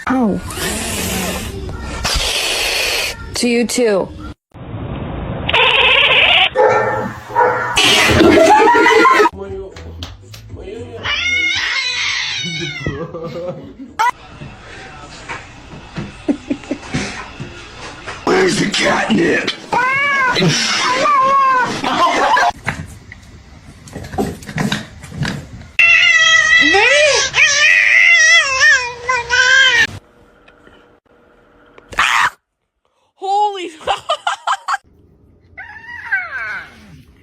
Oh. To you too. Where's the catnip? Holy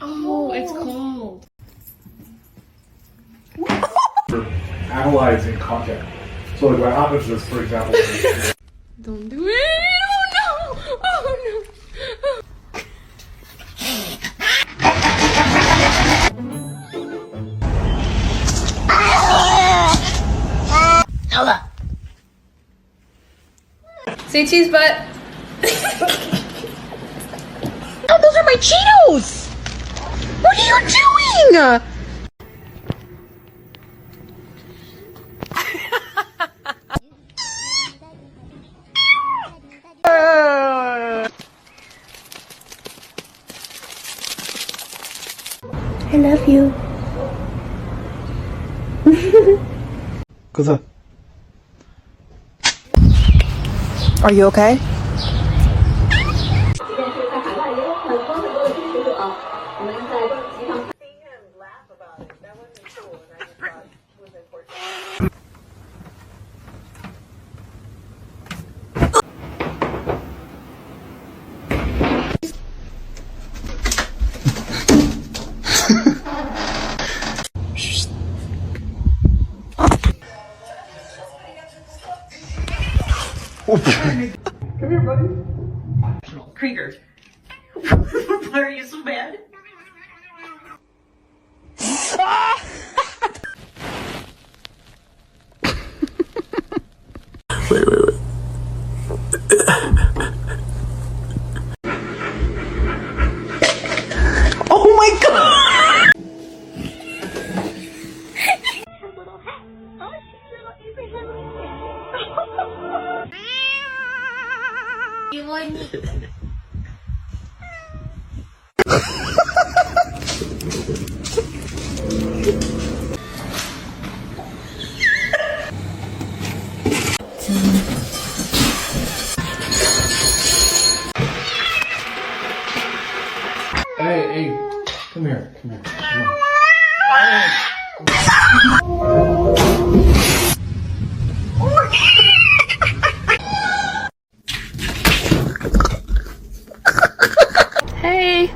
oh, it's cold. Analyzing content. So like what happens is, for example, Don't do it. Oh no. Oh no. Say cheese butt. Oh, those are my Cheetos! What are you doing? I love you. 그래서 Are you okay? Come here, buddy. Krieger. Why are you so mad? Wait. Oh my god! You want me? Hey, come here. Come on. Hey.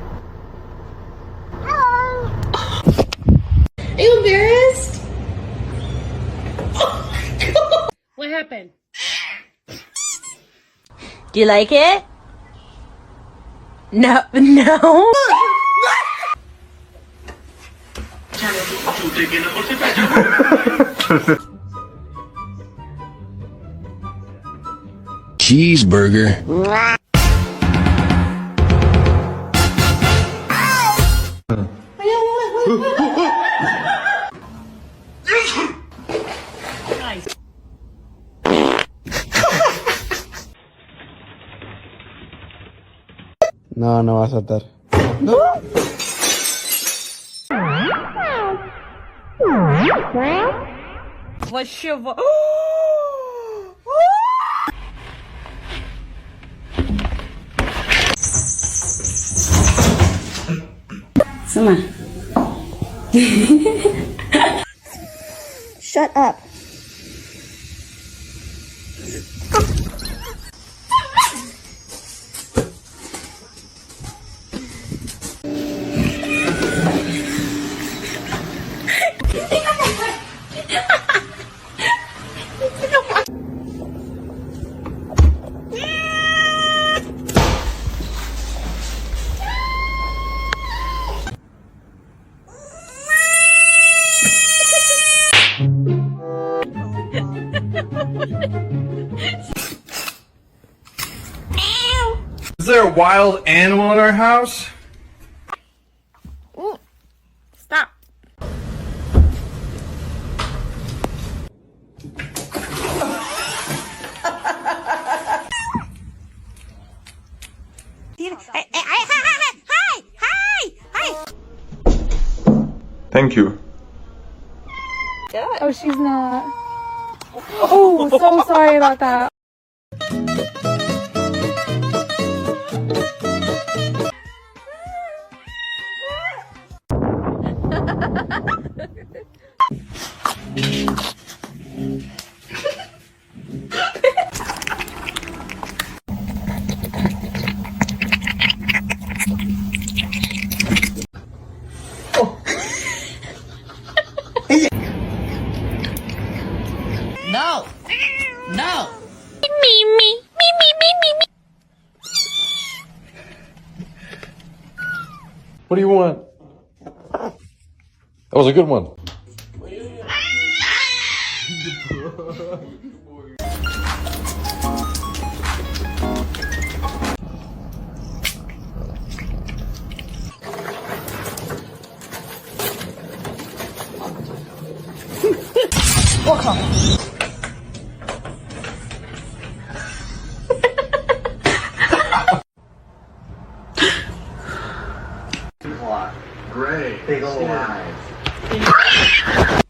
Are you embarrassed? Oh my God. What happened? Do you like it? No. Cheeseburger. No, no va a saltar. Вообще. Summer. Shut up. Is there a wild animal in our house? Ooh. Stop. Thank you. Oh, she's not. Oh, so sorry about that. No. No. What do you want? That was a good one. Great. Big ol' eyes.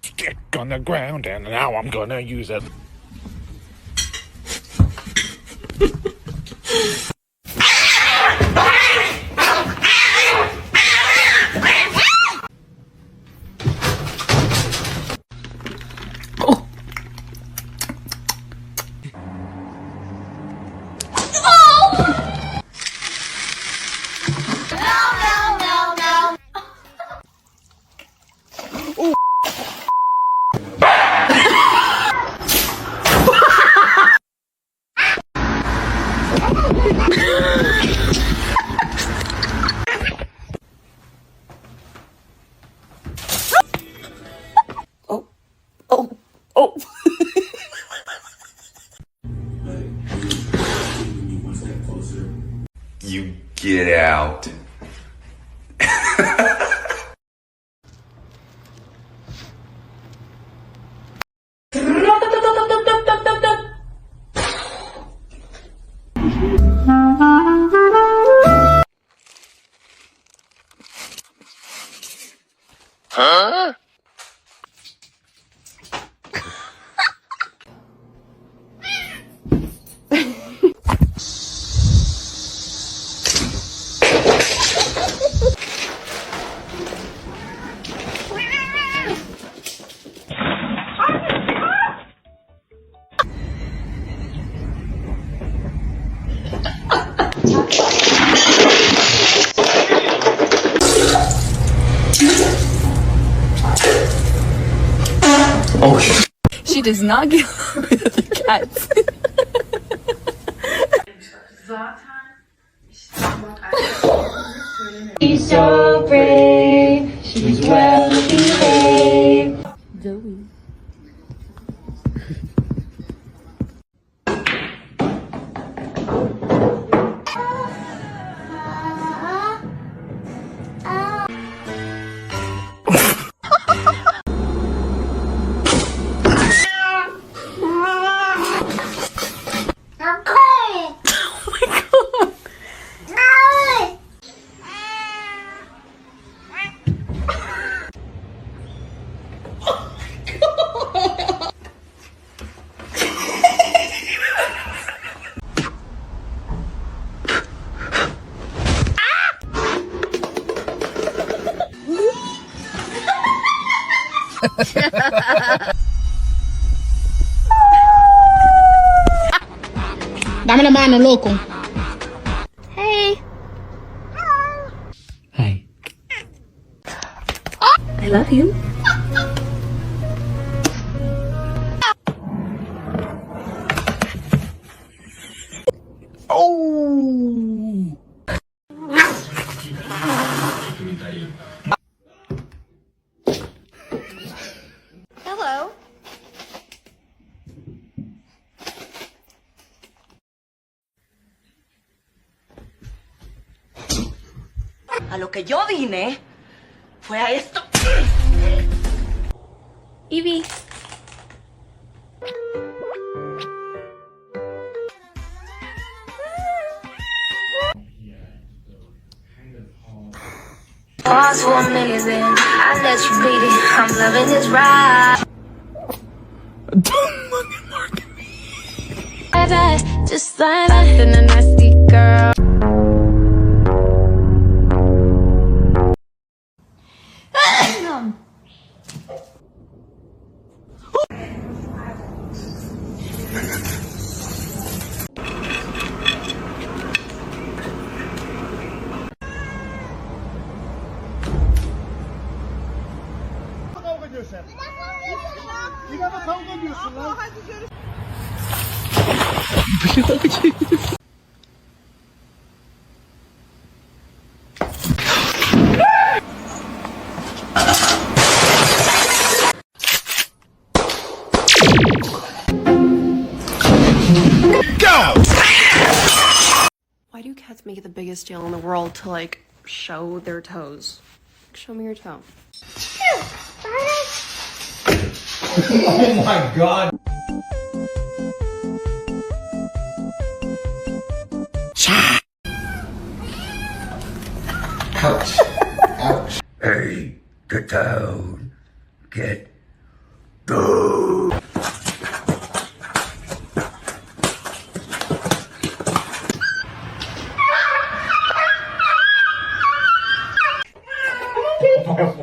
Stick on the ground, and now I'm gonna use it. You get out. She does not get along with the cats. She's so brave. She's well behaved. Zoe. Dame la mano, loco. Hey. Hi. I love you. Oh! Hello. A lo que yo vine fue a esto. Evie. Lost 1 million. I I let you beat it. I'm loving this ride. Don't fucking look at me. Just like that, then a nasty girl. Why do cats make it the biggest deal in the world to, like, show their toes? Show me your toe. Oh my god. Ouch. Ouch. Hey, get down. Get down.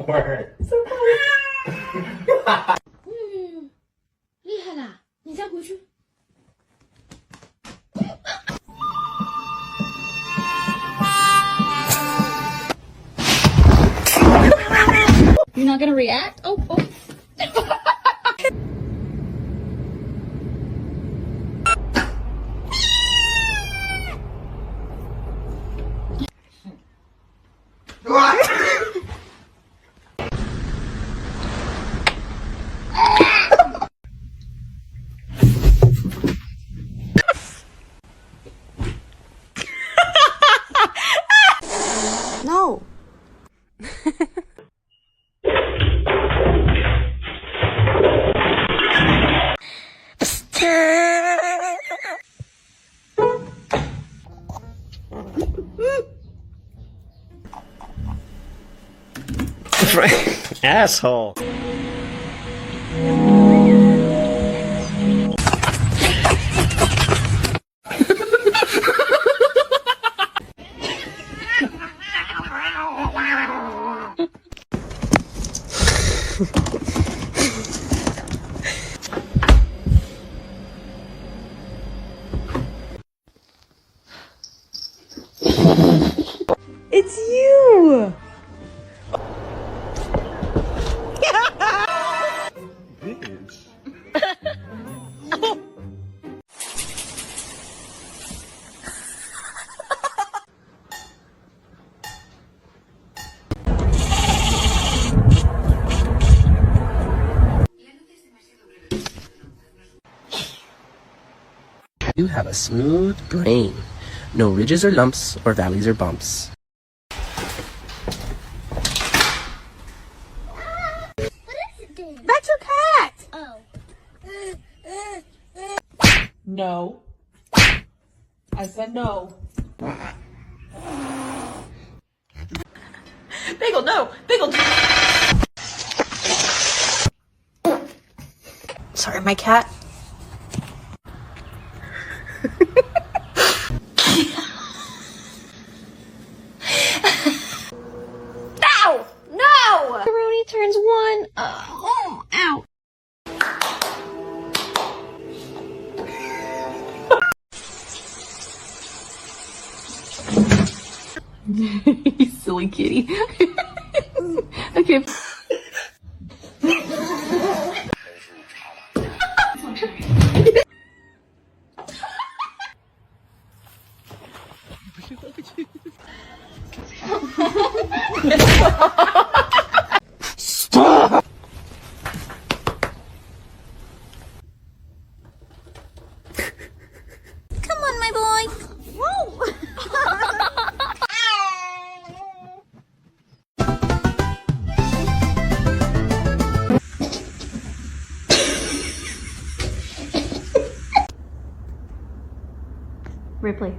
My word. 厉害啦！你再回去。You're not gonna react? Oh. No. Asshole. It's you! You have a smooth brain. No ridges or lumps, or valleys or bumps. That's your cat! Oh. No. I said no. Bagel, no! Bagel! Sorry, my cat. No! No! Macaroni turns one. Ow. You silly kitty. Okay. Stop! Come on, my boy. Whoa. Ripley.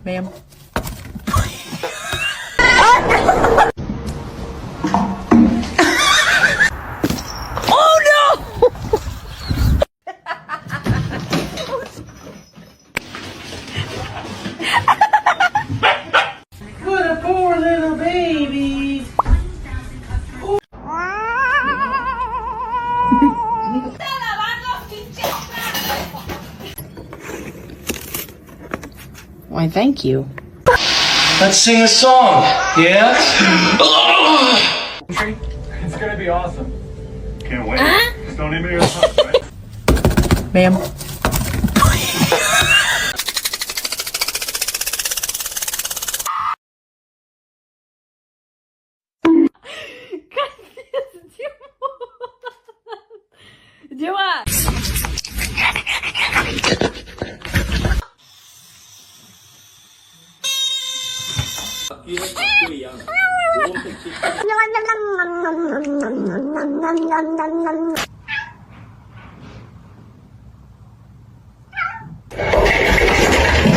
Ma'am. Why, thank you. Let's sing a song, yeah? It's gonna be awesome. Can't wait. Just don't even hear the song, right? Ma'am.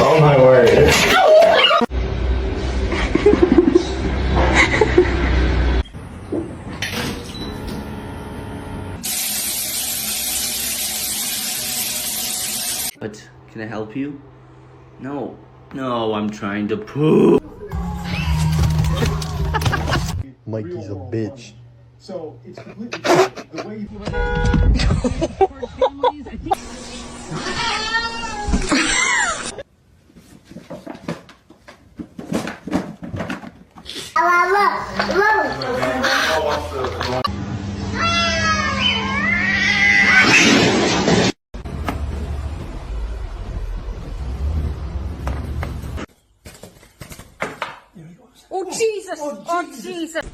Oh my word. What? Can I help you? No. No, I'm trying to poop. Mikey's a bitch. So it's completely different. The way you Oh, Jesus! Oh, Jesus!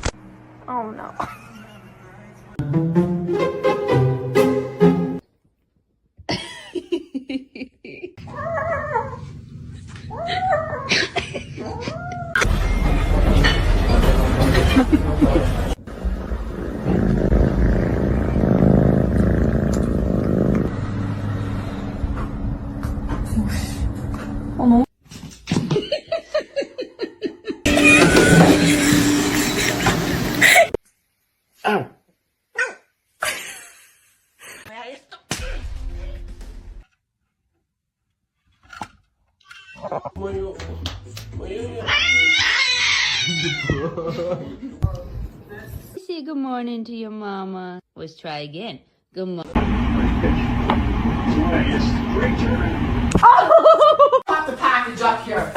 Oh, no. Say good morning to your mama. Let's try again. Good morning. Pop the package up here.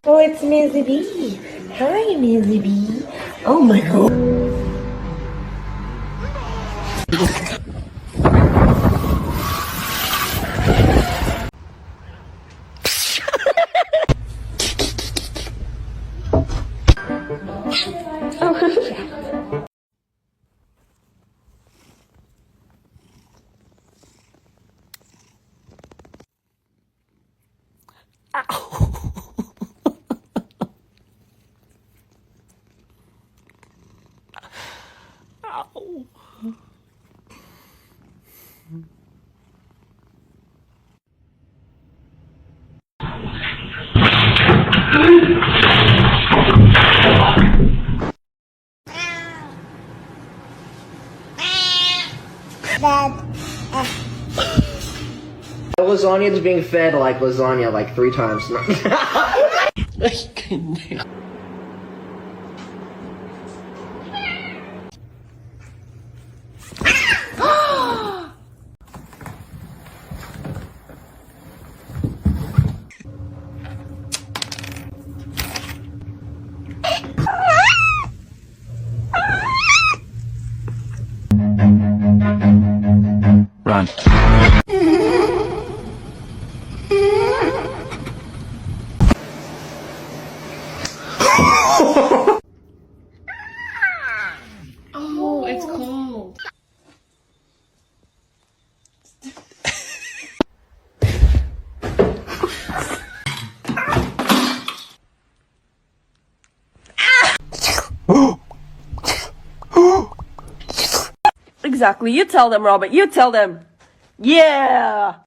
Oh, it's Mizzy B. Hi, Mizzy B. Oh my god. Lasagna is being fed like lasagna like 3 times. Run. Oh, it's cold. Exactly. You tell them, Robert. You tell them. Yeah.